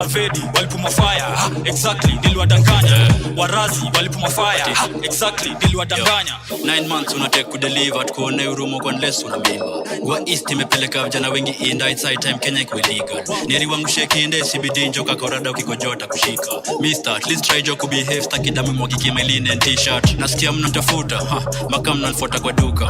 Vedi walipuma fire, exactly niliwadanganya. Warazi walipuma fire, exactly niliwadanganya. 9 months unatake kudeliver, tukuone urumo kwa unless unabimba. Gwa East imepeleka vijana wengi inda, it's high time Kenya ikuwe legal. Neri wangu sheki inde CBD njoka korada ukikojota kushika. Mister, at least try joke behave, staki damu mwagiki my linen t-shirt. Nasikia mnatafuta, maka mnanifuata kwa duka.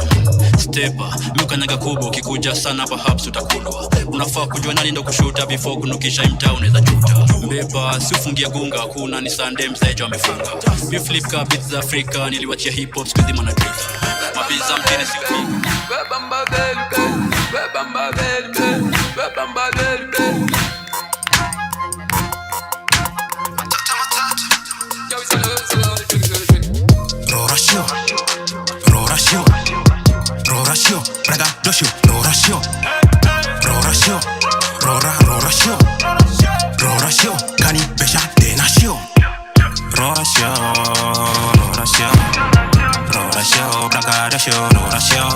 Stepa, mkanyaga kubwa ukikuja sana perhaps utakulwa. Unafaa kujua nani ndo kushuta before kunukisha imta unaweza juta. Mbeba, si ufungia gunga, kuna ni Sunday msejo amefunga. Mi flip ka beats za Afrika, niliwachia hip hop skuzi mana drika. Mabiza mtini si ufika. Webamba velbe, webamba velbe, webamba velbe. Rorasio, rorasio, rorasio, praga dosio, rorasio, rorasio, rorasio, rorasio, cani besha de nacio. Rorasio, rorasio, rorasio, praga dosio, rorasio,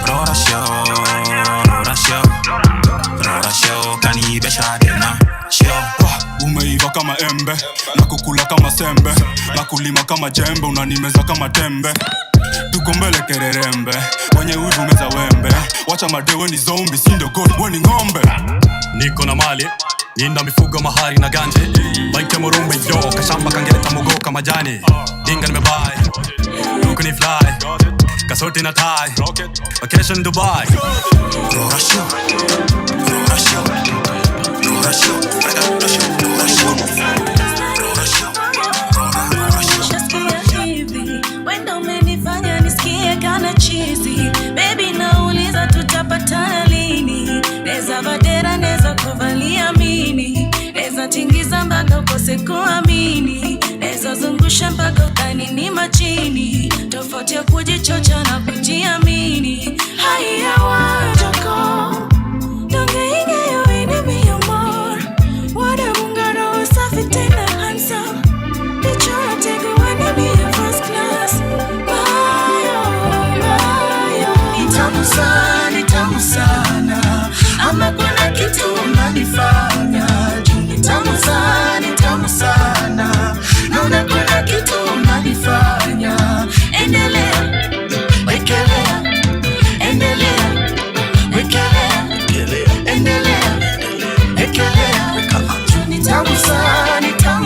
rorasio, rorasio, rorasio, cani besha de nacio. Umeiva kama embe, na kukula kama sembe, na kulima kama jembe, unanimeza kama tembe. Tuko mbele kererembe, wenye uivu meza wembe. Wacha madewe ni zombi, sindo gold, weni ngombe. Niko na mali, ninda mifugo mahari na ganje. Baike morumbe yo, kashamba kangeleta mogoka majani. Dinga nimebai, luku ni fly, kasoti na tie, vacation Dubai. Rorasio, rorasio, rorasio, praga dosio, rorasio, rorasio, rorasio. Wendo umenifanya nisikie kana cheesy. Baby nauliza tutapatana lini? Neza vadera, neza kuvalia mini, neza tingiza mpaka ukose kuamini, neza zungusha mpaka ukani ni machini. Tofauti ya kujichocha na kujiamini. Haya wajoko donge inge yo enemy yo more. Wada mungaro usafi tena handsome. Bichora tegu enemy yo first class. Nitamu sana, ama kuna kitu unanifanya. Nitamu sana, naona kuna kitu unanifanya. Endelea, wekelea, endelea, wekelea, endelea, wekelea. Nitamu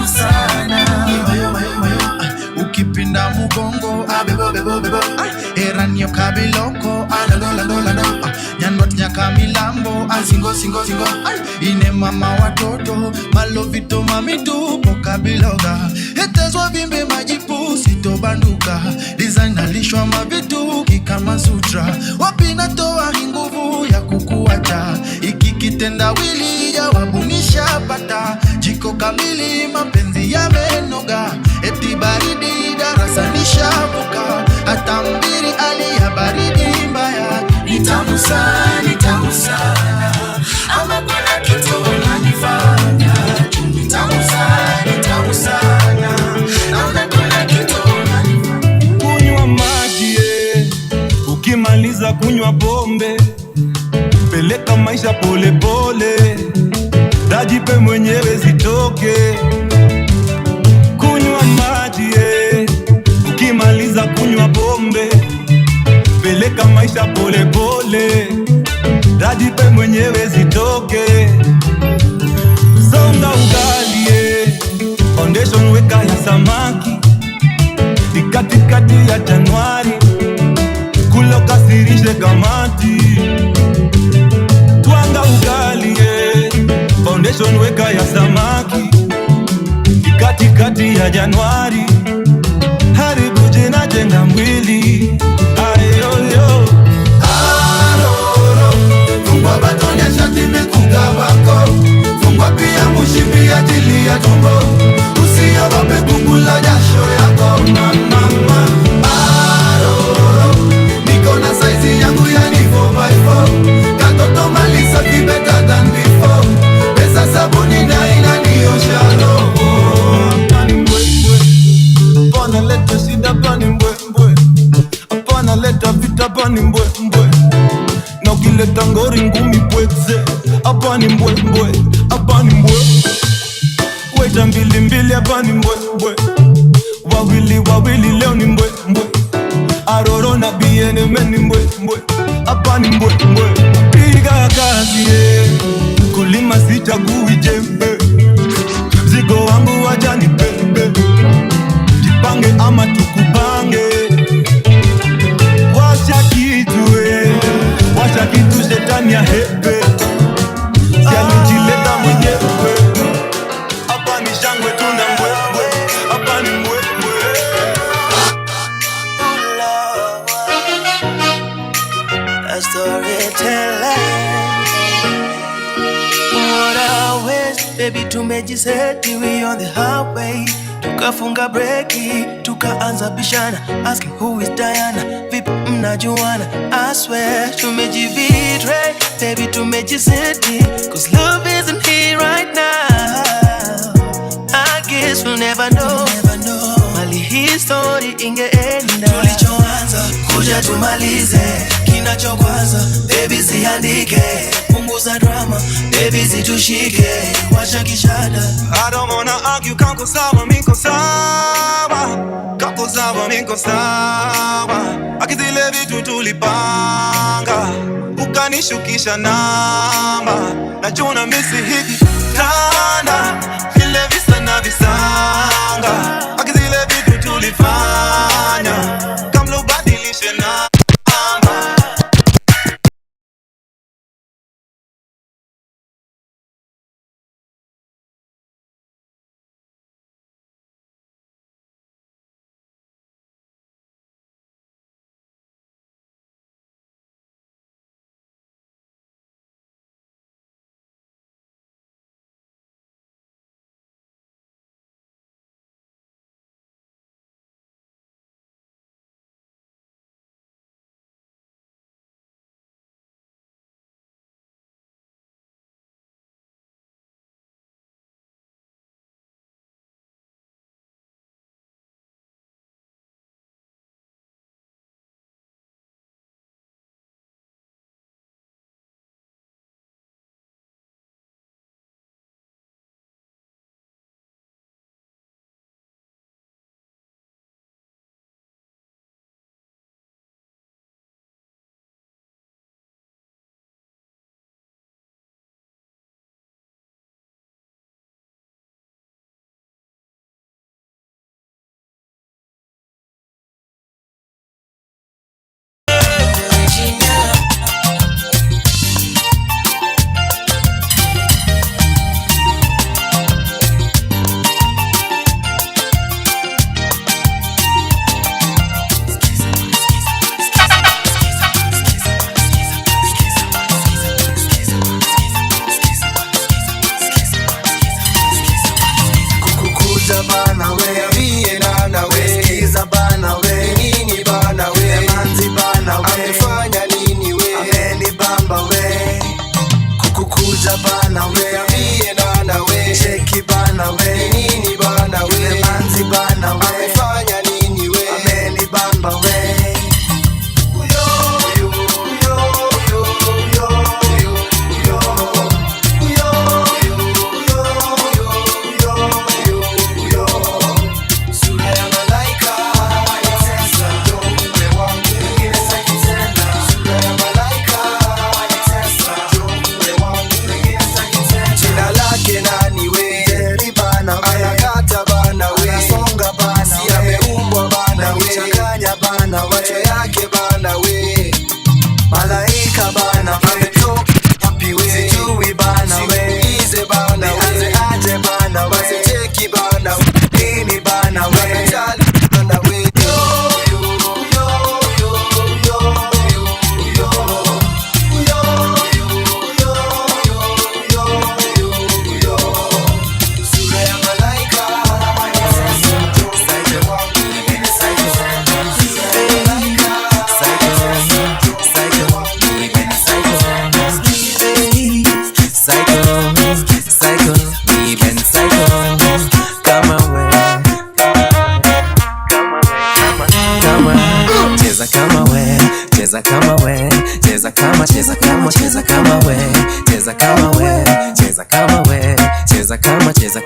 sana. Ukipinda mugongo abebo bebo bebo, eranio kabiloko alolo, nyanot nyaka milambo azingo singo singo. Ine mama watoto malovito mamitupo kabiloga, etezwa bimbe majipu sito banduka. Design alishwa mavitu kama sutra, wapina toa nguvu ya kukuacha. Ikikitenda wili ya wabunisha pata, jiko kamili mapenzi ya menoga. Eti baridi darasa nishabuka, hata mbiri ali ya baridi mbaya. Nitamu sana, ama kuna kitu unanifanya. Nitamu sana, naona kuna kitu unanifanya. Kunywa maji, ukimaliza kunywa pombe, peleka maisha pole pole, dajipe mwenyewe zitoke. Kunywa maji, ukimaliza kunywa pombe, peleka maisha pole pole, dajipe mwenyewe zitoke. Songa ugali, foundation weka ya samaki, ni katikati ya Januari, kula kasirishe kamati. Twanga ugali, foundation weka ya samaki, ni katikati ya Januari, haribu jina jenga mwili. Ayoyo Aroro, fungwa batonya shati mekuga wako, fungwa pia mushipi ya jili ya tumbo, usiogope kukula jasho yako mama. Aroro, niko na saizi yangu ya ni 4x4, katoto malisa ki better than before, pesa sabuni na inaniosha roho. Pani mbwembwe, apana leta shida pani mbwembwe, apana leta vita pani mbwembwe, na ukileta ngori ngumi pwekze. Apani mbwembwe, apani mbwe. moja mbili mbili hapa ni mbwe mbwe, wawili leo ni mbwe mbwe, Aroro na biene meni mbwe mbwe, hapa ni mbwe mbwe. Piga kazi kulima sichagui jembe, mzigo wangu waja ni bebe, jipange ama tukupange. Washa kitu shetani ya hepe, sialijileta mwenyewe. Hapa ni shangwe tuna mbwe mbwe, hapa ni mbwe mbwe. A storyteller. What I wish, baby, tumejiseti, we on the highway. Tukafunga breki, tukaanza bishana, asking who is Diana, vipi mnajuana. I swear, tumejibetray, baby, tumejiseti, cause love isn't here right now. I guess we'll never know. Mali hii story ingeenda, tulichoanza kuja tumalize, kinachokwaza baby siandike, punguza drama baby zitushike, wacha kishada. I don't wanna argue, kako sawa miko sawa, kako sawa miko sawa. Akizile vitu tulipanga, ukanishukisha namba, najuna misi hiki tana, vile visa na visanga. Akizile vitu tulifanya, kamla ubadilishe namba.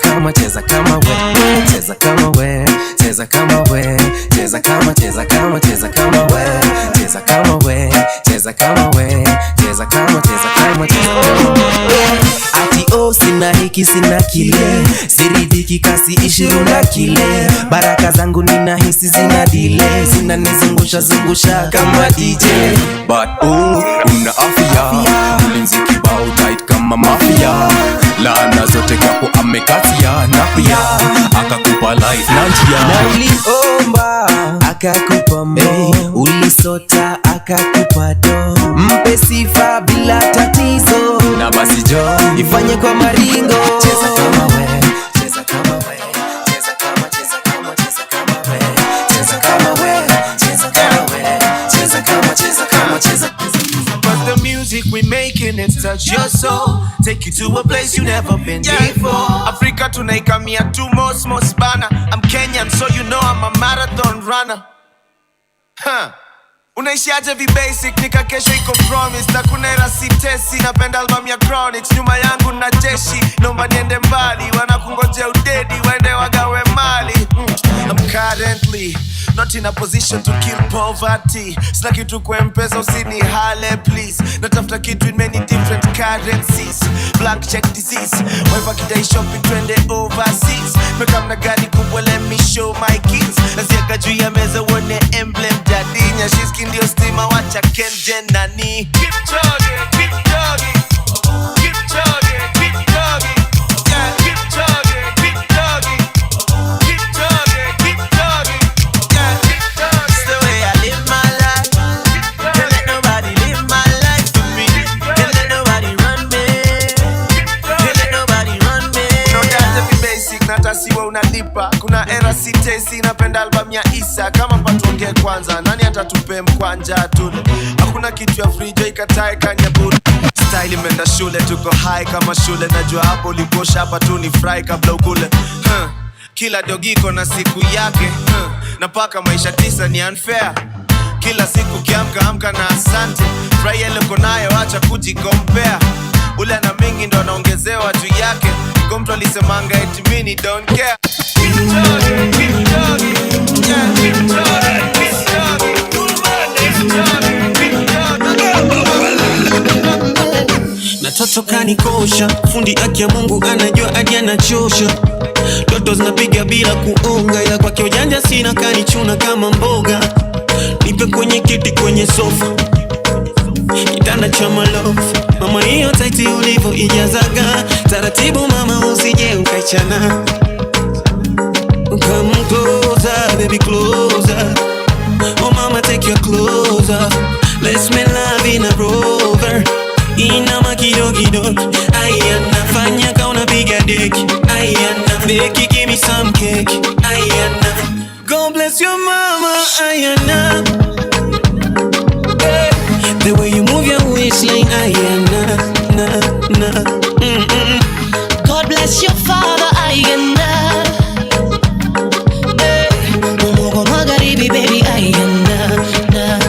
cheza kama we, cheza kama we, cheza kama we, cheza kama we, cheza kama we, cheza kama we, cheza kama we. Ati sina hiki sina kile, siridhiki kasi ishiruna kile, baraka zangu nina hisi zina delay, zina nizungusha zungusha kama DJ. But una afya, ulinzi kibao tight kama mafia, laana zote kapo amekatia, na pia akakupa life na njia. Na uliomba akakupa mo, ulisota akakupa do, mpe sifa bila tatizo, na basi jo ifanye kwa maringo. Cheza kama we, cheza kama we, cheza kama we, cheza kama we, cheza kama we, cheza. But the music we making it touch your soul, take you to a place you never been before. Africa tunaikamia tu most bana. I'm Kenyan so you know I'm a marathon runner. Unaishiaje vi basic nika kesho iko promise, na kuna era sitesi, napenda album ya Chronics, nyuma yangu na jeshi, nomba niende mbali, wanakungojea udedi, waende wagawe mali. I'm currently not in a position to kill poverty, sina kitu kwa mpesa usini hale please, natafuta kitu in many different currencies, blank check disease, waiva kidai shopping twende overseas, mekamna gari kubwa let me show my kids, naziaka juu ya meza wone emblem jadinya, shiski ndio stima wacha kenje nani. Keep jogging, keep jogging, keep jogging, keep jogging, yeah, keep jogging, keep jogging, keep jogging, keep jogging, yeah, keep jogging. It's the way I live my life, can't let nobody live my life for me, can't let nobody run me, can't let nobody run me. No doubt every basic natasiwa unalipa, kuna era sitesi, napenda album ya Isa, kama patuonge kwanza, nani atatupe mkwanja tule, hakuna kitu ya frijo ikatae kanyabuli, style imeenda shule, tuko high kama shule, najua hapo ulikosha hapa tu ni fry kabla ukule. Kila dogiko na siku yake, na paka maisha 9 ni unfair, kila siku kiamka amka na asante, fry eleko nayo acha kujikompea, ule na mingi ndo anaongezewa juu yake, komto alisemanga eti mini don't care. Keep jogging, keep jogging, yeah, keep jogging, keep jogging, keep jogging. Na toto kanikosha, fundi aki ya Mungu anajua hadi anachosha, toto zinapiga bila kuonga, ila kwake ujanja sina, kanichuna kama mboga, nipe kwenye kiti kwenye sofa, kitanda cha malofu, mama hiyo taiti ulivo ijazaga, taratibu mama usije ukaichana, come closer baby closer, oh mama take your clothes off, let's make love in a rover, inama kidogo, ayana fanya kauna piga deki, ayana beki give me some cake, ayana God bless your mama, ayana. The way you move your waistline, ayana, na. God bless your father, ayana. Umogo magharibi baby, ayana, na.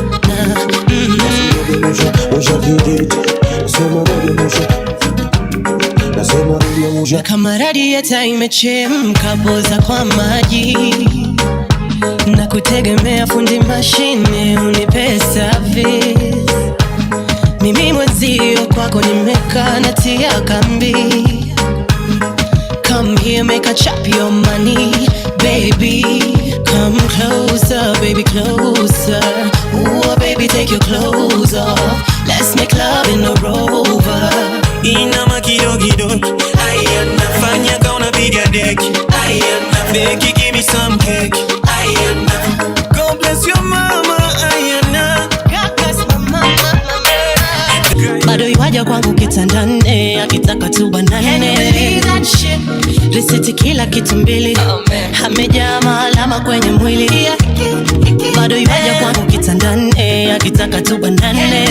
Na kama radieta imechemka, poza kwa maji, na kutegemea fundi mashine unipe service, mimi mwenzio kwako nimekaa natia kambi, come here make a chop your money baby, come closer baby closer, ooh baby take your clothes off, let's make love in a rover, inama kidogo, ayana fanya kauna piga deki, ayana beki give me some cake, ayana God bless your mama, ayana. God bless my mama. Bado iwaja kwangu kitandane, akitaka tu banane, risiti kila kitu mbili, amejaa maalama kwenye mwili, bado iwaja kwangu kitandane, akitaka tu banane,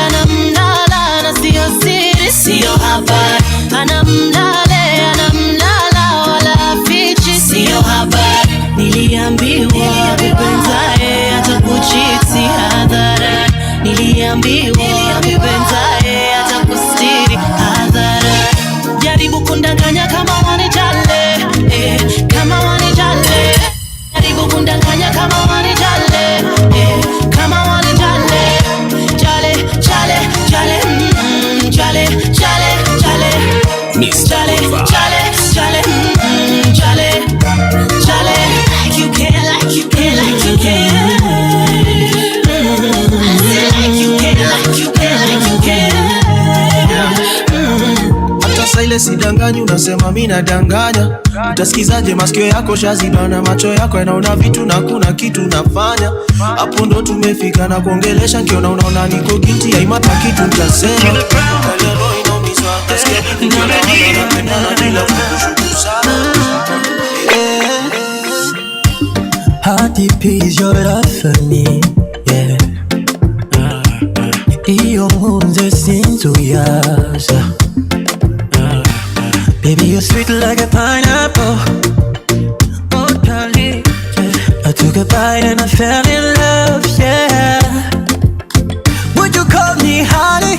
anamlala na sio siri, sio habari, anamlala wala fichi, sio habari, niliambiwa vipenzae atakuchiti hadhara, niliambiwa vipenzae atakustiri hadhara, jaribu kundanganya kama wanijale, kama wanijale. Jaribu kundanganya kama wanijale, kama wanijale. Jale, jale, jale, jale, jale, jale. Jale, jale, jale, jale, jale. Like you care, like you care, like you care. I say like you care, like you care, like you care. Hata saa ile sidanganyi unasema mimi nadanganya. Utasikizaje masikio yako shaziba na macho yako yanaona vitu na kuna kitu nafanya. Hapo ndo tumefika na kuongelesha kiona unaona niko guilty ya imata kitu nitasema. How deep is your love for me? Yeah. Iyo nkunze sinzuyaza. Baby, you're sweet like a pineapple. Oh, darling, yeah. I took a bite and I fell in love, yeah. Would you call me honey?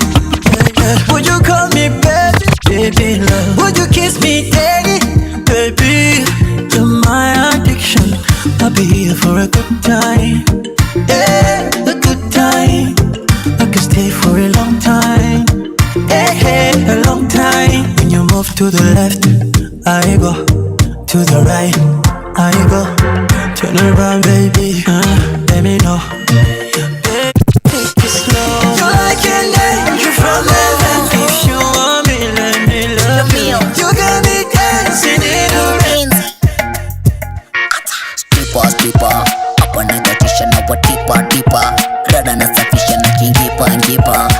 Yeah. Would you call me baby? Baby, love. Would you kiss me daily? Baby, you're my addiction. I'll be here for a good time. Yeah, a good time. I could stay for a long time. Hey, a long time. When you move to the left, I go. To the right, I go. Turn around, baby. Let me know. Baby, take it slow. You like an angel from heaven. If you want me, let me love you. You got me dancing in the rain. Stripper, stripper. Hapa nagatisha na watipa, tipa. Dada nasafisha na kingipa, ngipa.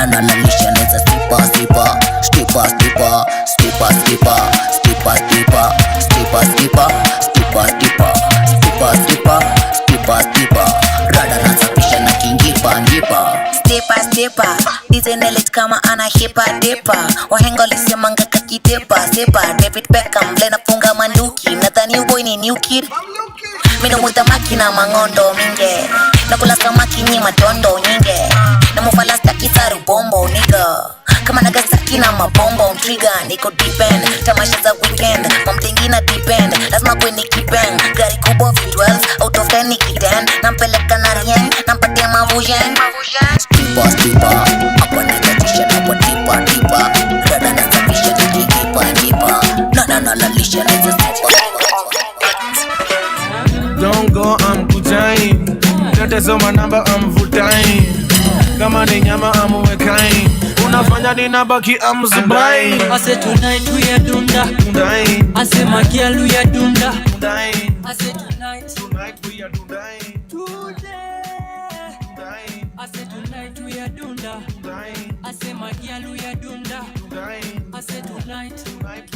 Nalisha neza stripper, stripper. Stripper, stripper. Stripper, stripper. Stripper, stripper. Stripper, stripper. Stripper, stripper. Stripper, stripper. Stripper, stripper. Dada nasafisha na kingipa, ngipa. Stepper, stepper. Dizenelit kama ana hipa depa. Wahenga lisemanga kakitepa, sepa. David Beckham, blena funga manduki. Nadhani uboy ni new kid. Mino muta makina mangondo minge. Nakula samaki nyi matondo nyinge. Namufalasta kisaru bombo nigga. Kama nagasaki na mabombo mtrigger. Niko deep end, tamasha za weekend. Mamtengi na deep end, lazima kwe nikibang. Gari kubwa V12, out of 10 nikiden. Nampeleka na rieng, nampatia mavujeng. Stripper, stripper. Hapa nagatisha na watipa, tipa. Dada nasafisha na kingipa, ngipa. Nalisha neza stripper. Don't go, I'm kutain. Natazama namba, I'm vutain. Kama ni nyama, I'm wekain. Unafanya ninabaki, I'm zubain. I say tonight we are dunda. Dundain. I say my girl we are dunda. Dundain. I say tonight we are dundain. Today. Dundain. I say tonight we are dunda. Dundain. I say my girl we are dunda. Dundain. I say tonight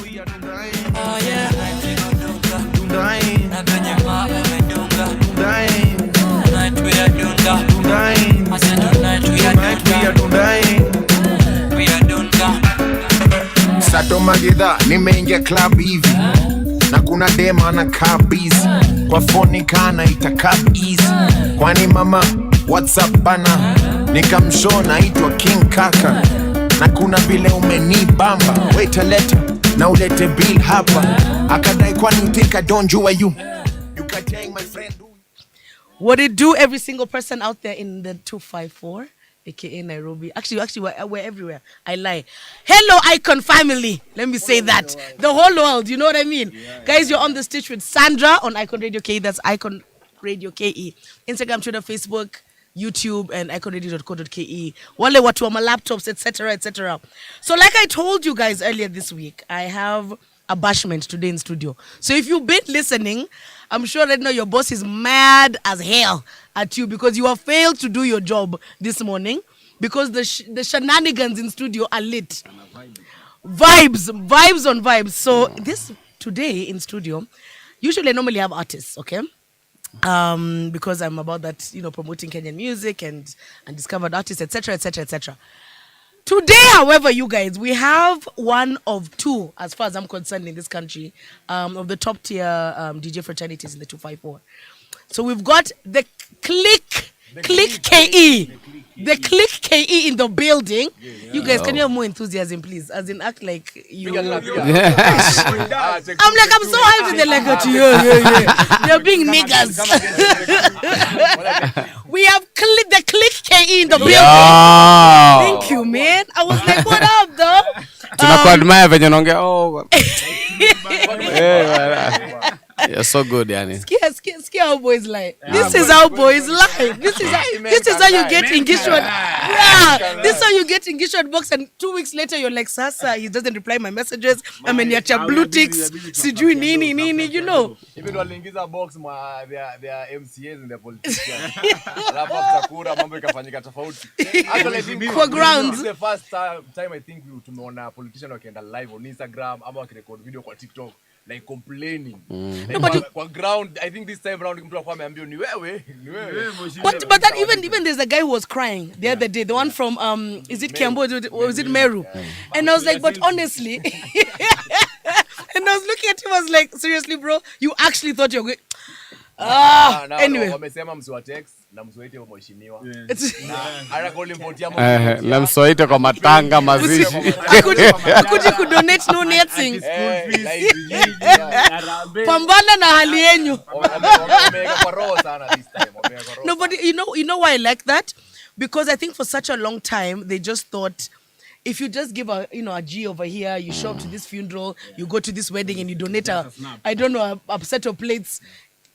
we are dundain. Oh yeah, tonight we are dunda. Dundain. Na venye mama medunga. Dundain. Tonight we are dunda. Dundain. I say tonight we are dundain. We are dunda. Sato Magida, nimeingia club hivi na kuna dema na busy. Kwa phone kana itakaa easy. Kwani mama WhatsApp bana, nikamshow naitwa King Kaka. Na kuna vile umenibamba, wait a letter na ulete bill hapa. Akadai kwani utika don't you are you can take my friend. What it do, every single person out there in the 254 aka Nairobi. Actually we're everywhere. I lie. Hello Icon family. Let me say that. The whole world, you know what I mean? Yeah, guys, you're on the stage with Sandra on Icon Radio KE. That's Icon Radio KE. Instagram, Twitter, Facebook, YouTube, and iconradio.co.ke. Wale watu wa my laptops, etc., etc. So like I told you guys earlier this week, I have a bashment today in studio. So if you've been listening, I'm sure right now your boss is mad as hell at you because you have failed to do your job this morning because the shenanigans in studio are lit. Vibes on vibes. So this today in studio, usually I normally have artists, okay? Because I'm about that, promoting Kenyan music and discovered artists, etc., etc., etc. Today, however, you guys, we have one of two, as far as I'm concerned, in this country, of the top tier DJ fraternities in the 254. So we've got the Clique Clique KE. The Clique KE in the building. You guys, can you have more enthusiasm, please? As in, act like you. I'm like, I'm so hyped. They're like, yeah. They're being niggas. We have the Clique KE in the building. Thank you, man. I was like, what up, though? Tunakuadmire venye unaongea. You're so good, yani. Scare how boys lie. This is how boys lie. This is how you get engaged. Yeah, this is how you get engaged box, and 2 weeks later you're like, Sasa, he doesn't reply my messages. I mean, yacha blue ticks. Sijui nini, you know. Even walingiza box their MCAs and their politicians. Alafu after kura mambo ikafanyika tofauti. Actually, for grounds. This is the first time I think tumeona politician wakienda live on Instagram ama wakirecord video kwa TikTok. Like complaining. Kwa ground, I think this time round mtu akwa ameambia ni wewe. But that even there's a guy who was crying the other day, the one from is it Kiambu or is it Meru? And I was like, but honestly, and I was looking at him, I was like, seriously, bro, you actually thought you were good. Anyway. Wamesema msiwa text na msiwaite mheshimiwa. Na msiwaite kwa matanga mazishi. Akuji kudonate no nothing. Pambana na hali yenyu. No, but you know why I like that? Because I think for such a long time they just thought if you just give a G over here, you show up to this funeral, you go to this wedding and you donate a set of plates.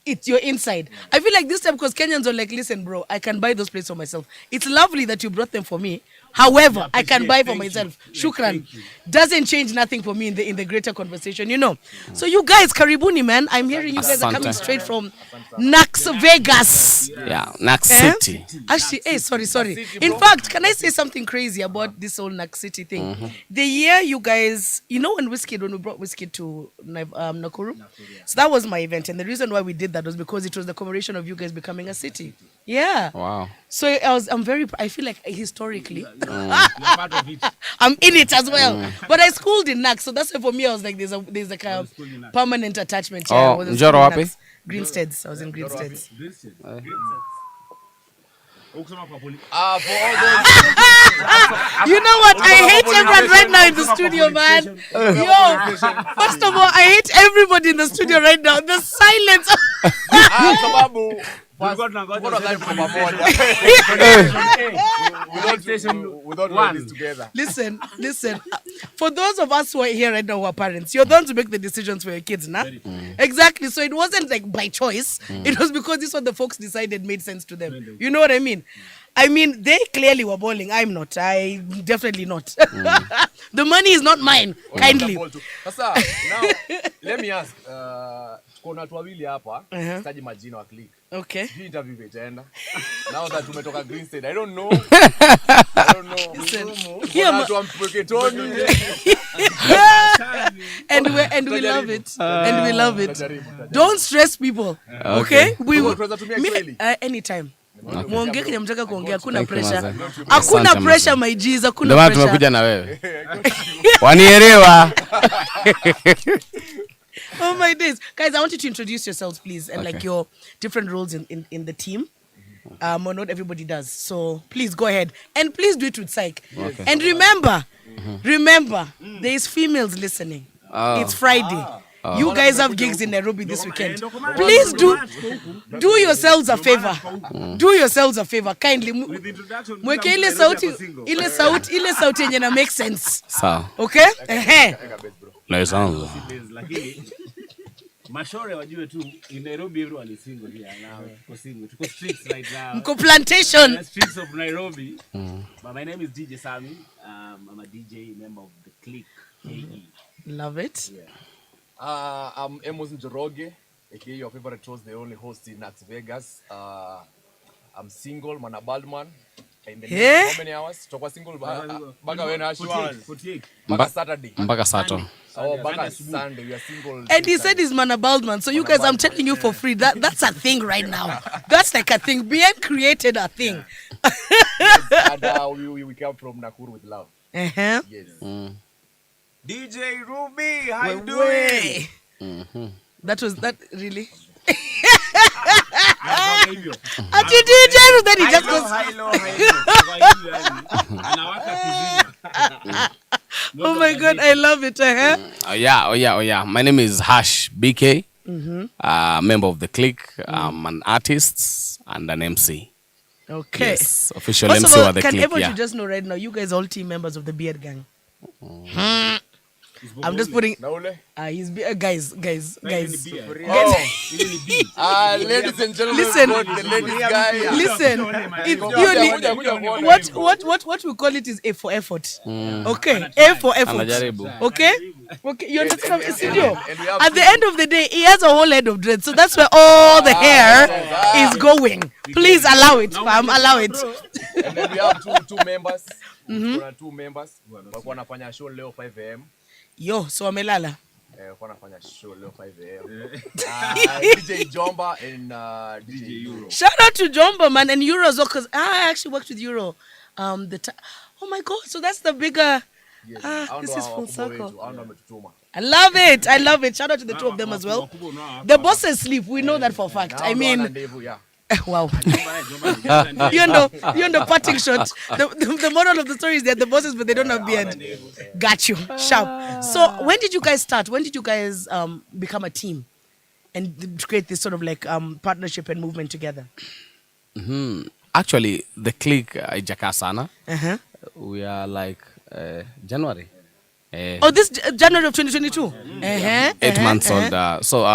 It's your inside. I feel like this time because Kenyans are like, listen, bro, I can buy those plates for myself. It's lovely that you brought them for me. However, I can buy for myself. Shukran. Doesn't change nothing for me in the greater conversation, you know. So you guys, karibuni, man. I'm hearing you guys are coming straight from Nax Vegas. Yeah, Nax City. Actually, sorry. In fact, can I say something crazy about this whole Nax City thing? The year you guys, when we brought Whiskey to Nakuru? So that was my event. And the reason why we did that was because it was the commemoration of you guys becoming a city. Yeah. Wow. So I feel like historically, I'm in it as well. But I schooled in Nax, so that's why for me I was like, there's like a permanent attachment. Oh, Njoro wapi? Greensteads. I was in Greensteads. For all you know what? I hate everyone right now in the studio, man. Yo, first of all, I hate everybody in the studio right now. The silence. Listen. For those of us who are here right now who are parents, you're the ones to make the decisions for your kids, nah? Exactly. So it wasn't like by choice. It was because this is what the folks decided made sense to them. You know what I mean? I mean, they clearly were balling. I'm not. I'm definitely not. The money is not mine. Kindly. Now, let me ask. Kuna watu wawili hapa, sitaji majina wa Clique. Okay. Hii interview itaenda. Now that tumetoka Greenstead, I don't know. Listen. Kuna watu wampweke Tony. And we love it. And we love it. Don't stress people. Okay? We will anytime. Muongee kile mtaka kuongea, hakuna pressure. Hakuna pressure my G's, hakuna pressure. Ndio tumekuja na wewe. Wanielewa. Oh my days. Guys, I want you to introduce yourselves, please, and like your different roles in the team. Or not everybody does. So please go ahead. And please do it with psych. Okay. And remember, there is females listening. It's Friday. You guys have gigs in Nairobi this weekend. Please do yourselves a favor. Do yourselves a favor. Kindly. Mweke ile sauti yenye na make sense. Sawa. Okay? Naizanza. Mashore wajue tu in Nairobi everyone is single here now. Tuko streets right now. Mko plantation. Streets of Nairobi. But my name is DJ Sammy. I'm a DJ member of The Clique. Love it. Yeah. I'm Amos Njoroge, aka your favorite host, the only host in Nax Vegas. I'm single, man, a bald man. In the next how many hours? Tokwa single baga when Ashwa. Baga Saturday. Baga Saturday. Oh, baga Sunday. We are single. And he said he's man a bald man. So you guys, I'm telling you for free, that's a thing right now. That's like a thing. BN created a thing. Yes, and we come from Nakuru with love. Yes. DJ Ruby, how you doing? That really? Ati DJ, then he just goes. Oh my God, I love it. Oh yeah. My name is Hash BK. Member of the Clique. I'm an artist and an MC. Okay. Yes, official First MC of all, of the can Clique. everyone Yeah. should just know right now, you guys are all team members of the Beard Gang. I'm just putting. He's guys. Ladies and gentlemen, Listen, the ladies guy. listen. What we call it is A for effort. Okay, A for effort. Anajaribu. Okay, you understand? At the end of the day, he has a whole head of dread, so that's where all the hair is going. Please allow it, fam. Allow it. And then we have two members. Kuna two members. Walikuwa wanafanya show leo 5 am. Yo, so wamelala. Walikuwa wanafanya show leo 5 am. DJ Jomba and DJ Euro. Shout out to Jomba, man, and Euro as well, because I actually worked with Euro. Oh my God, so that's the bigger. Yes. This is full circle. I love it. I love it. Shout out to the two of them as well. The bosses sleep. We know that for a fact. I mean, wow. you know, parting shot. The moral of the story is that the bosses, but they don't have beard. Got you. Sharp. So when did you guys start? When did you guys become a team and create this sort of like partnership and movement together? Actually, the Clique Jakasana. We are like January. This January of 2022. 8 months old. So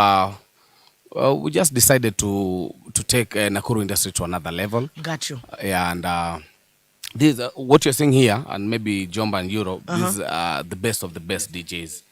we just decided to take Nakuru industry to another level. Got you. And this what you're seeing here, and maybe Jomba and Euro, these are the best of the best DJs.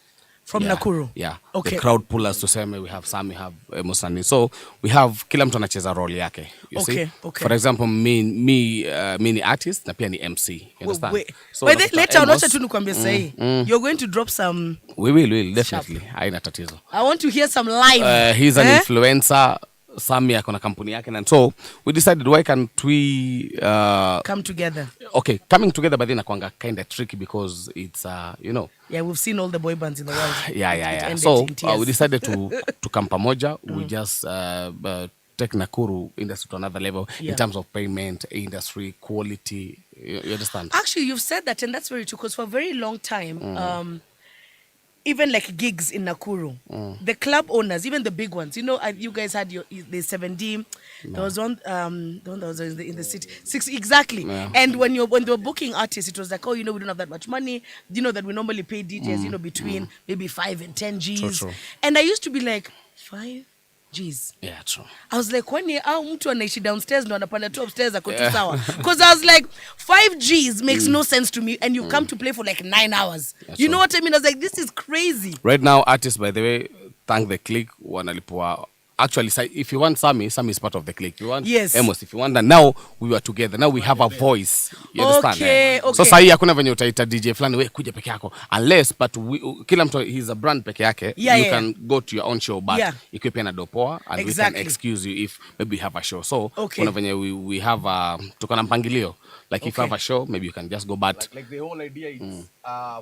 From Nakuru? Yeah. Okay. The crowd pullers to say, we have Sam, we have Musani. So we have kila mtu anacheza role yake. You see? Okay. For example, me ni artist na pia ni MC. You understand? Wait. So By the later on, tu nikwambia sahi. You're going to drop some. We will definitely. Haina tatizo. I want to hear some live. He's an influencer. Sami ako na kampuni yake, and so we decided, why can't we come together? Okay, coming together, but then akwanga kind of tricky because it's yeah, we've seen all the boy bands in the world. Yeah. So we decided to come pamoja. We just take Nakuru industry to another level in terms of payment, industry, quality. You understand? Actually, you've said that, and that's very true, because for a very long time, even like gigs in Nakuru, the club owners, even the big ones, you guys had the 7D. There was one, the one that was in the city. 6 exactly. Yeah. And when they were booking artists, it was like, we don't have that much money. That we normally pay DJs, between maybe 5 and 10 Gs. True. And I used to be like, 5 Gs. Yeah, true. I was like, kwani mtu anaishi downstairs ndo anapanda tu upstairs ako tu sawa? Because I was like, 5 Gs makes no sense to me, and you come to play for like 9 hours. You know what I mean? I was like, this is crazy. Right now, artists, by the way, thank the Clique, wanalipwa. Actually, if you want Sammy is part of the Clique. You want Amos, if you want that. Now we were together. Now we have a voice. You understand? Okay. So sahi hakuna venye utaita DJ fulani we kuja peke yako. Unless, but kila mtu he's a brand peke yake. You can go to your own show, but ikwe pia na dopoa, and we can excuse you if maybe you have a show. So kuna venye we have tuko na mpangilio. Like if you have a show, maybe you can just go back. Like the whole idea is,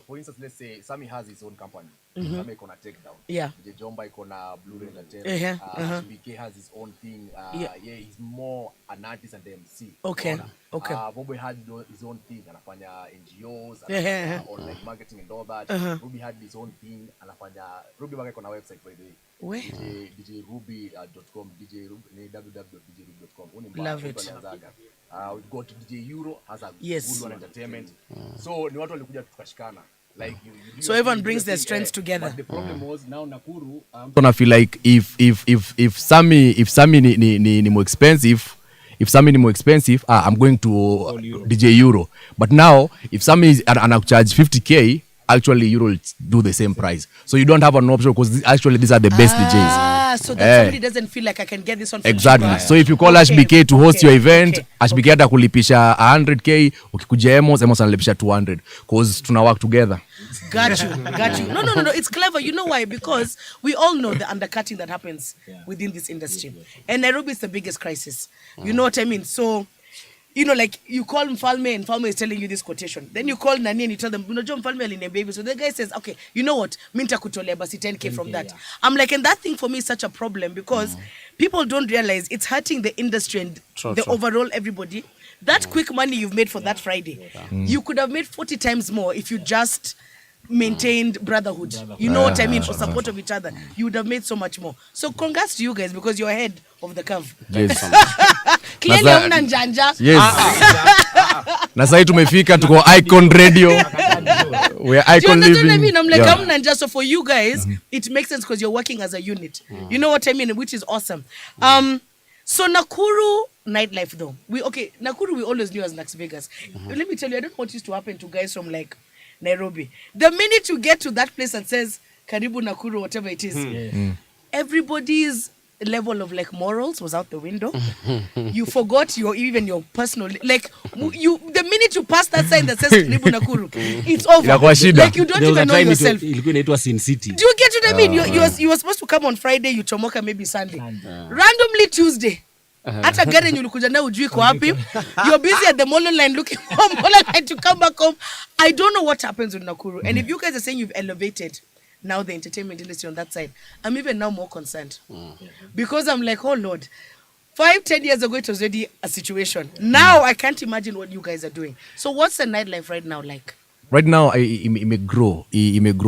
for instance, let's say Sammy has his own company. Sammy iko na Takedown. Yeah. DJ Jomba iko na Blue Entertainment. BK has his own thing. He's more an artist and the MC. Okay. Bobo had his own thing. Anafanya NGOs, anafanya online marketing and all that. Ruby had his own thing. Ruby wake iko na website, by the way. Where? DJruby.com. www.djruby.com. Love it. We've got DJ Euro has a good one entertainment. So ni watu walikuja tukashikana. Like so everyone brings their strengths together. But the problem was now Nakuru. I feel like if Sammy ni more expensive, I'm going to DJ Euro. But now if Sammy is charge 50K, actually Euro will do the same price. So you don't have an option, because actually these are the best DJs. So that somebody doesn't feel like I can get this on for exactly cheaper. So if you call HBK to host your event, HBK atakulipisha 100K, ukikuja Emos analipisha 200, because tuna work together. Got you. No, it's clever. You know why? Because we all know the undercutting that happens within this industry. And Nairobi is the biggest crisis. You know what I mean? So you know, like you call Mfalme and Mfalme is telling you this quotation. Then you call Nani and you tell them, you know, John Mfalme aliniambia baby. So the guy says, okay, you know what? Minta kutolea basi 10K from that. Yeah. I'm like, and that thing for me is such a problem because people don't realize it's hurting the industry and the overall everybody. That quick money you've made for that Friday, you could have made 40 times more if you just maintained brotherhood. You know what I mean? For support of each other. You would have made so much more. So congrats to you guys because you're ahead of the curve. Yes. Clearly una njanja. Yes. Na sasa tumefika tuko Icon Radio. We are Icon living. I mean? I'm like I'm njanja. So for you guys, it makes sense because you're working as a unit. You know what I mean? Which is awesome. So Nakuru nightlife though. Nakuru we always knew as Las Vegas. Let me tell you, I don't know what used to happen to guys from like Nairobi. The minute you get to that place and says Karibu Nakuru, whatever it is, everybody's level of like morals was out the window. You forgot your personal like the minute you pass that sign that says Karibu Nakuru, it's over. Like you don't even know yourself. Ilikuwa inaitwa Sin City. Do you get what I mean? You were supposed to come on Friday, you chomoka maybe Sunday. Randomly Tuesday. Hata gari ulikuja na ujui kwa wapi. You're busy at the mall line looking for mall line to come back home. I don't know what happens with Nakuru. And if you guys are saying you've elevated now the entertainment industry on that side, I'm even now more concerned. Because I'm like, oh Lord, 5-10 years ago it was already a situation. Now I can't imagine what you guys are doing. So what's the nightlife right now like? Right now it may grow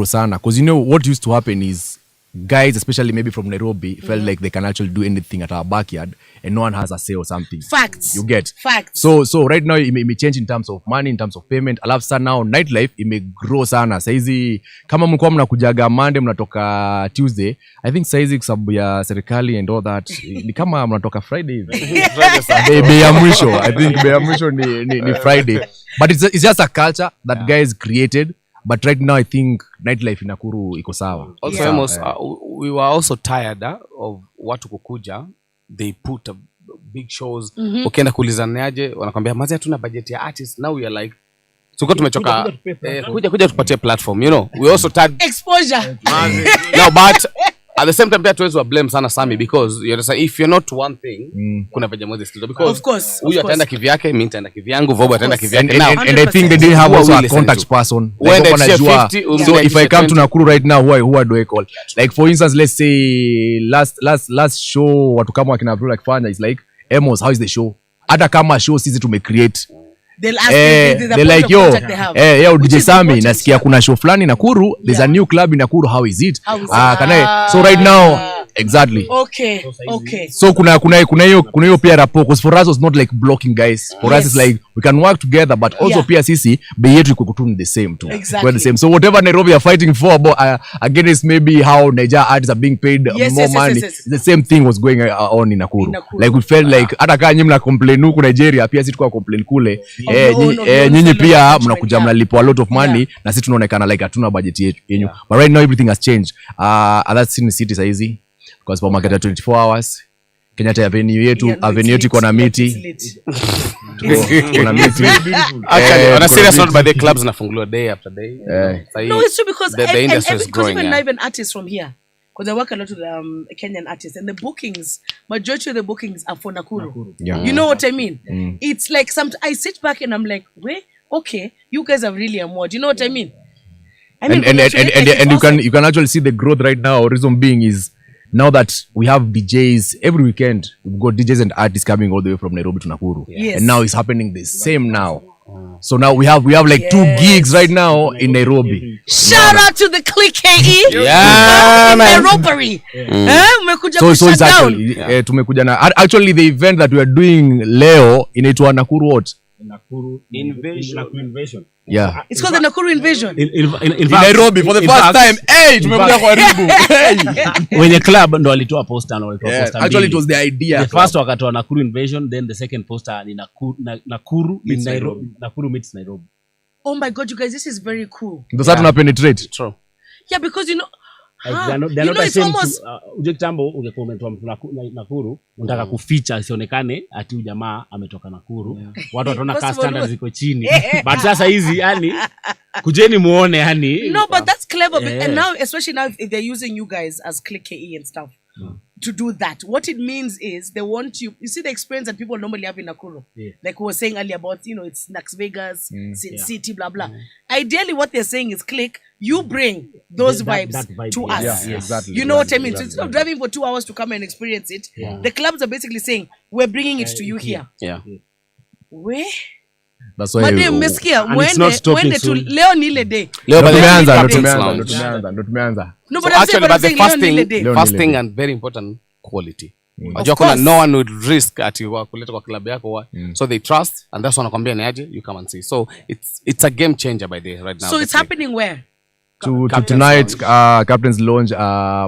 sana. Because you know what used to happen is guys, especially maybe from Nairobi, felt like they can actually do anything at our backyard and no one has a say or something. Facts. You get? Facts. So right now it may change in terms of money, in terms of payment. Alafu sana now nightlife it may grow sana. Saizi kama mlikuwa mnakujaga Monday mnatoka Tuesday, I think saizi kwa sababu ya serikali and all that ni kama mnatoka Friday. Bei ya mwisho. I think bei ya mwisho ni Friday. But it's just a culture that guys created. But right now, I think nightlife in Nakuru iko sawa. Also, almost, we were also tired of watu kukuja. They put big shows. Ukienda kuulizanaje, wanakwambia mazi hatuna budget ya artists. Now we are like, tuko tumechoka kuja tupatie platform, you know. We also tired exposure. No, but at the same time, that was blame sana Sami because you understand if you're not one thing, kuna vaja mwezi still because of course huyu ataenda kivyake, mimi nitaenda kivyangu, Vobo ataenda kivyake. Now and I think they didn't have also a contact person. When they share 50, so if I come to Nakuru right now, who do I call? Like for instance, let's say last show watu kama wakina Bro like fanya is like, Emos, how is the show? Hata kama show sisi tumecreate. They'll ask they're like, yo, DJ Sami, nasikia kuna show flani Nakuru, there's a new club in Nakuru, how is it? So right now, exactly. Okay. So kuna hiyo pia rapport, because for us it's not like blocking guys. For us it's like we can work together, but also pia sisi bei yetu iko kutuni the same too. Exactly. We're the same. So whatever Nairobi are fighting for about against maybe how Nigeria artists are being paid more money, the same thing was going on in Nakuru. Like we felt like hata kama nyinyi mna complain huku Nigeria, pia sisi tukao complain kule. Nyinyi pia mnakuja mnalipwa a lot of money na sisi tunaonekana like hatuna budget yenyu. But right now everything has changed. That's in the city saizi because for market 24 hours Kenyatta Avenue yetu iko na miti. Kuna miti. Actually, on a serious note, by the clubs nafunguliwa day after day. No, it's true because the industry is growing. Even artists from here, because I work a lot with Kenyan artists, and the bookings, majority of the bookings are for Nakuru. You know what I mean? It's like I sit back and I'm like, wait, okay, you guys are really amoured. You know what I mean? And you can actually see the growth right now. Reason being is now that we have DJs every weekend, we've got DJs and artists coming all the way from Nairobi to Nakuru. Yes. And now it's happening the same now. So now we have like 2 gigs right now in Nairobi. Shout out to the Clique KE. Yeah, man. Nairobi. So it's tumekuja na actually the event that we are doing leo inaitwa Nakuru what? Nakuru Invasion. Yeah. It's called the Nakuru Invasion. In Nairobi for the first time. Hey, tumekuja kwa Ribu. Wenye club ndo walitoa poster na walitoa poster. Actually it was the idea. The first wakatoa Nakuru Invasion, then the second poster ni Nakuru meets Nairobi. Nakuru meets Nairobi. Oh my God, you guys, this is very cool. Ndio sasa tuna penetrate. True. Yeah, because you know it's almost uje kitambo ungecomment wa Nakuru unataka kuficha asionekane ati huyu jamaa ametoka Nakuru. Watu wataona ka standards ziko chini. But sasa hizi yani kujeni muone yani. No, but that's clever. And now, especially now if they're using you guys as Clique KE and stuff. to do that. What it means is they want you see the experience that people normally have in Nakuru. Yeah. Like we were saying earlier about, it's Las Vegas, Sin Yeah. City, blah, blah. Ideally, what they're saying is, Clique, you bring those vibes that vibe, to yeah. us. Yeah, exactly. You know what I exactly, mean? So exactly. instead of driving for 2 hours to come and experience it, Yeah. the clubs are basically saying, we're bringing it to you here. Yeah. Where? That's why Madam, mmesikia and it's not stopping mwende tu soon. leo ni ile day. Leo by the tumeanza Captain's ndo Lounge. tumeanza. No, So but I'm saying, actually, but but I'm the saying first leo ni ile thing, day. first thing and very important, quality. Unajua Of kuna course. no one would risk ati kuleta kwa club yako so they trust and that's wanakwambia ni aje you come and see. So it's a game changer by the right now. So it's happening where? To Captain's tonight, Lounge. Captain's Lounge,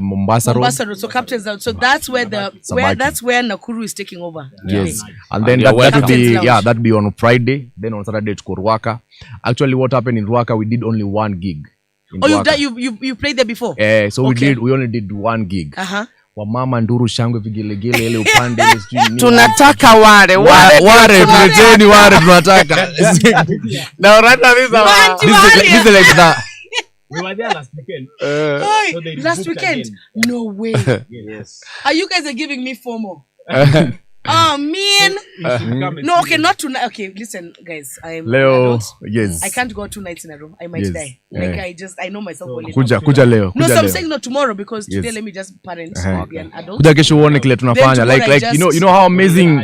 Mombasa Road. Mombasa Road. So Captain's Lounge. So that's where that's where Nakuru is taking over. Yes, and And then you're that would welcome. be Captain's that'd be on Friday. Then on Saturday to Ruaka. Actually, what happened in Ruaka, we did only one gig. In Oh, you've Ruaka. done you played there before? So Okay. we only did one gig. Uh-huh. Wamama nduru shangwe vigelegele ile upande ile sijui nini. Tunataka ware tuleteni ware tunataka. Now right now This is like that. We were there last weekend. Hey, So they last booked weekend? again. No way. Yes. Are you guys giving me FOMO? Oh man. No, okay, not tonight. Okay, listen, guys. I'm an Leo, adult. yes. I can't go 2 nights in a row. I might Yes. die. Like I know myself well enough. Kuja leo. No, kuja so I'm leo. saying not tomorrow because today Yes. let me just parent Uh-huh. be an adult. Kuja kesho uone kile tunafanya. tomorrow I Like just- you know how amazing.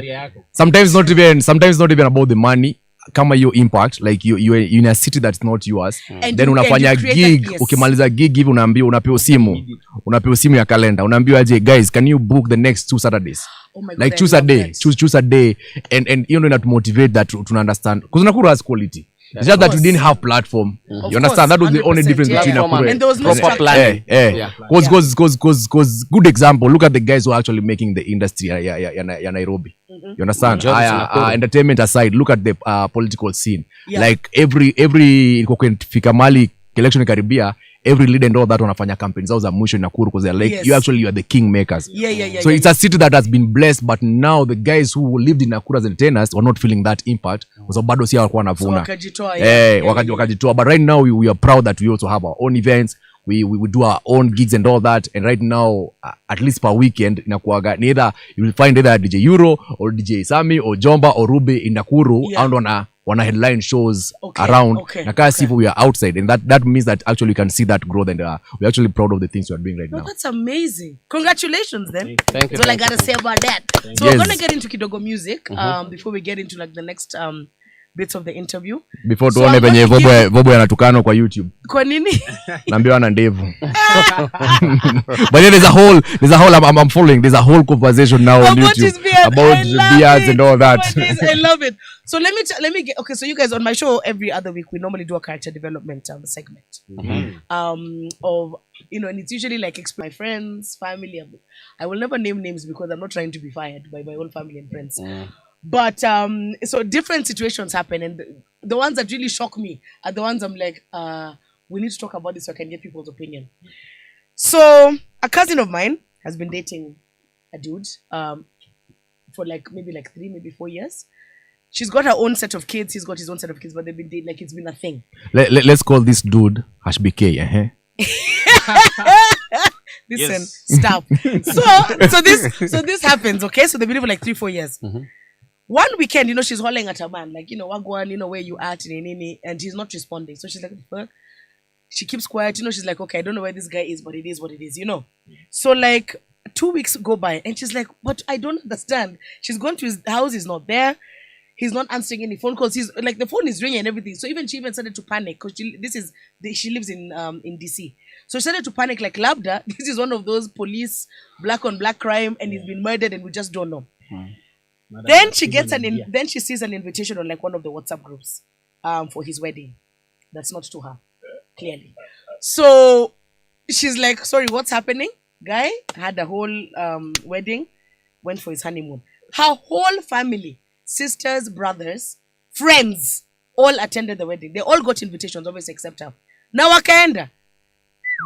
Sometimes not even about the money. Kama your impact, like you're in a city that's not yours, And then you- unafanya and you create gig. that, yes. Ukimaliza gig hivi unapewa simu ya kalenda, unaambiwa aje, guys, can you book the next 2 Saturdays? Oh my God, Like I choose a love day, that. choose a day, and you know that motivate that to understand because Nakuru has quality. It's just that we course. didn't have platform. Of You understand? That was the only 100%, difference yeah, between yeah. Nakuru And there was no proper structure. planning. Yeah. Cause good example. Look at the guys who are actually making the industry ya Nairobi. You understand? Entertainment aside, look at the political scene. Yeah. Like every fika mali election karibia, every leader and all that wanafanya campaigns zao za mwisho Nakuru because they're like Yes. you are the king makers. Yeah. So it's a city that has been blessed, but now the guys who lived in Nakuru as entertainers were not feeling that impact. Kwa sababu bado si walikuwa So wanavuna. wakajitoa, yeah. Wakajitoa. But right now we are proud that we also have our own events. We do our own gigs and all that. And right now, at least per weekend, inakuwaga ni either you will find either DJ Euro or DJ Sami or Jomba or Ruby in Nakuru Yeah. and wana headline shows Okay, around. okay, Na kasi we are outside, and that means that actually we can see that growth, and we're actually proud of the things we are doing right No, now. that's amazing. Congratulations then. Thank you. That's all I gotta say about that. So you. we're Yes. gonna get into Kidogo music before we get into like the next bits of the interview. Before So tuone I'm venye gonna give- Vobo anatukano kwa YouTube. Kwa nini? Naambiwa na ndevu. But then there's a whole I'm following. There's a whole conversation now on About YouTube his beard. about I love beards it. and all that. Oh my days, I love it. So let me get okay. So you guys on my show every other week we normally do a character development segment of and it's usually like explain my friends, family. I will never name names because I'm not trying to be fired by my own family and friends. But so different situations happen, and the ones that really shock me are the ones I'm like, we need to talk about this so I can get people's opinion. So a cousin of mine has been dating a dude for maybe 3, maybe 4 years. She's got her own set of kids. He's got his own set of kids, but they've been dating like it's been a thing. Let's call this dude HBK. Listen, stop. So this happens, okay? So they've been living 3-4 years. One weekend, she's hollering at her man, like, wagwan, where you at, and he's not responding. So she's like, what the fuck? She keeps quiet, she's like, okay, I don't know where this guy is, but it is what it is, So 2 weeks go by, and she's like, but I don't understand. She's gone to his house, he's not there. He's not answering any phone calls. He's like, the phone is ringing and everything. So she even started to panic because she lives in DC. So she started to panic like, Labda, this is one of those police black on black crime, and he's been murdered and we just don't know. Then she gets then she sees an invitation on one of the WhatsApp groups for his wedding. That's not to her, clearly. So she's like, sorry, what's happening? Guy had a whole wedding, went for his honeymoon. Her whole family, sisters, brothers, friends, all attended the wedding. They all got invitations, obviously, except her. Now wakaenda.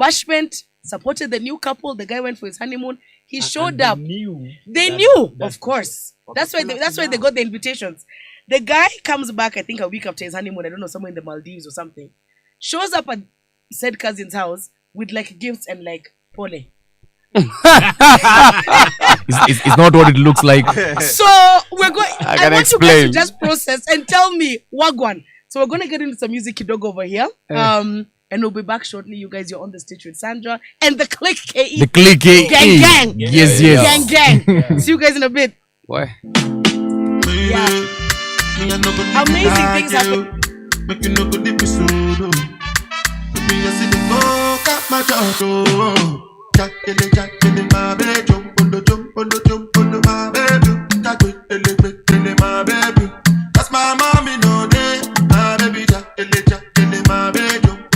Bashment supported the new couple. The guy went for his honeymoon. He showed up. They knew, of course. That's why they got the invitations. The guy comes back, I think a week after his honeymoon, I don't know, somewhere in the Maldives or something. Shows up at said cousin's house with gifts and pole. It's not what it looks like. So we're going. I want explain. You guys to just process and tell me wagwan. So we're gonna get into some music kidogo over here. And we'll be back shortly. You guys, you're on the stage with Sandra and the Clique KE. The Clique KE. Gang. Yes. Gang. See you guys in a bit. Why? Yeah. Amazing things happen. Make you no go deep solo. Me a see the fuck up my dog. Jack my baby, jump on the my baby. Jack my baby. That's my mommy no day. My baby Jack my baby, jump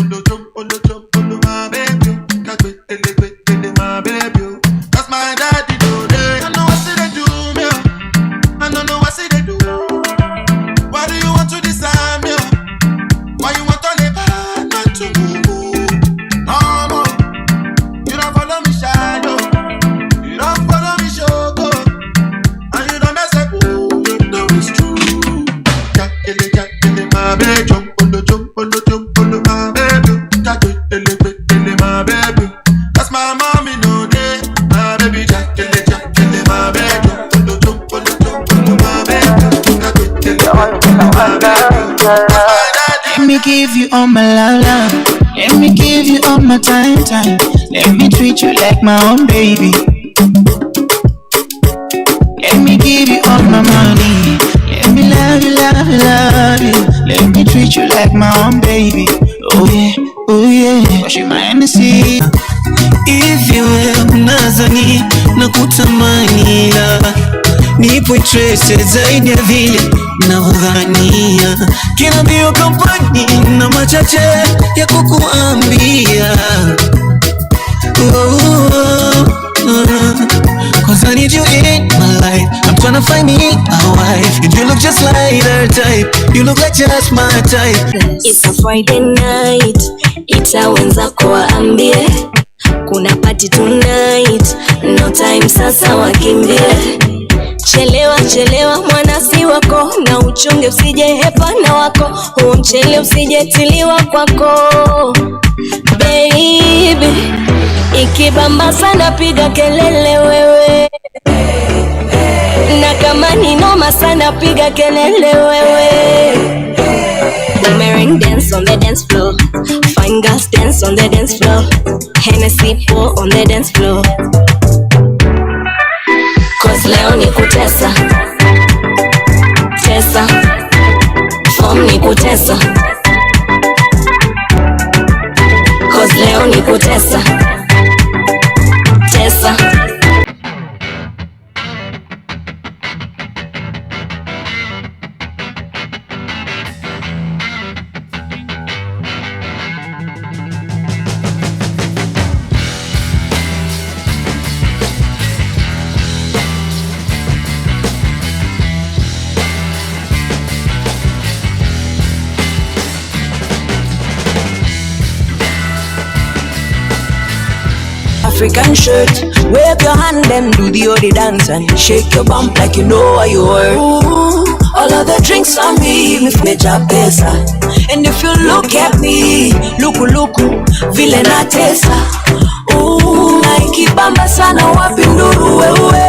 on the my baby. Jack my baby. That's my daddy no day. I know what say they do me. I don't know what say they do. Why do you want to disarm me? Why you want to live not to move? Mama, you don't follow me shadow. You don't follow me shogo. And you don't mess up. You know it's true. Jack my baby, jump on the my baby. Jack my baby. That's my mommy no day. My baby Jack my baby. Jump on the my baby. Let me give you all my love. Let me give you all my time. Let me treat you like my own baby. Let me give you all my money. Let me love you. Let me treat you like my own baby. Oh yeah. Wash your mind to see. If you help nazani na kutamani la nipo trace zaidi ya vile navyodhania. Kina bio kampani na machache ya kukuambia. Cause I need you in my life. I'm tryna find me a wife. And you look just like her type. You look like just my type. It's a Friday night. Itawenza kuwaambie kuna party tonight. No time sasa wakimbie. Chelewa mwana si wako. Na uchunge usije hepa na wako. Huo mchele usije tiliwa kwako. Baby, ikibamba sana piga kelele wewe. Na kama ni noma sana piga kelele wewe. Boomerang dance on the dance floor. Fine girls dance on the dance floor. Hennessy pour on the dance floor. Cause leo ni kutesa. Tesa. Form ni kutesa. Cause leo ni kutesa. Tesa. African shirt, wave your hand and do the odi dance and shake your bump like you know what you were. Ooh, all of the drinks on me, meja pesa. And if you look at me, luku, vile na tesa. Ooh, naikibamba sana wapi nduru wewe.